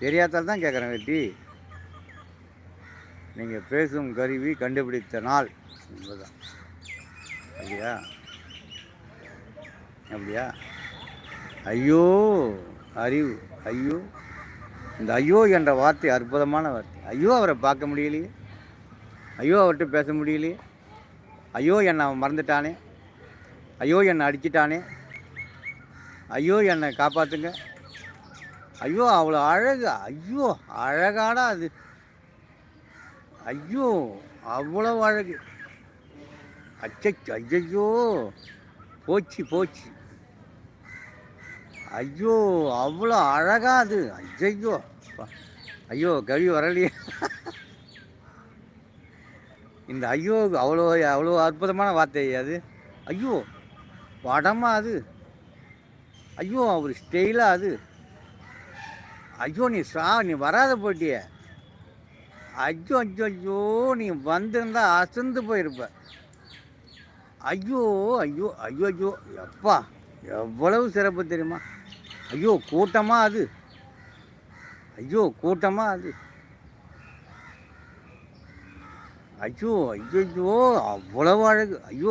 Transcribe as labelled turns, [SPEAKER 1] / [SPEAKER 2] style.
[SPEAKER 1] தெரியாதால் தான் கேட்குறேன் வெட்டி. நீங்கள் பேசும் கருவி கண்டுபிடித்த நாள் என்பதுதான். அப்படியா? அப்படியா? ஐயோ! அறிவு. ஐயோ! இந்த ஐயோ என்ற வார்த்தை அற்புதமான வார்த்தை. ஐயோ! அவரை பார்க்க முடியலையே. ஐயோ! அவர்கிட்ட பேச முடியலையே. ஐயோ! என்னை அவன் மறந்துட்டானே. ஐயோ! என்னை அடிச்சிட்டானே. ஐயோ! என்னை காப்பாற்றுங்க. ஐயோ! அவ்வளோ அழகு. ஐயோ! அழகாடா அது. ஐயோ! அவ்வளோ அழகு. ஐயையோ! போச்சு போச்சு. ஐயோ! அவ்வளோ அழகா அது. ஐயையோ! ஐயோ! கவி வரலையே. இந்த ஐயோ அவ்வளோ அவ்வளோ அற்புதமான வார்த்தை அது. ஐயோ! படமா அது. ஐயோ! அவர் ஸ்டைலாக அது. ஐயோ! நீ வராத போயிட்டியே. ஐயோ ஐயோ! நீ வந்திருந்தா அசந்து போயிருப்ப. ஐயோ ஐயோ ஐயோ ஐயோ! எப்பா எவ்வளவு சிறப்பு தெரியுமா? ஐயோ! கூட்டமா அது. ஐயோ! கூட்டமா அது. ஐயோ ஐயோ! அவ்வளவு அழகு. ஐயோ!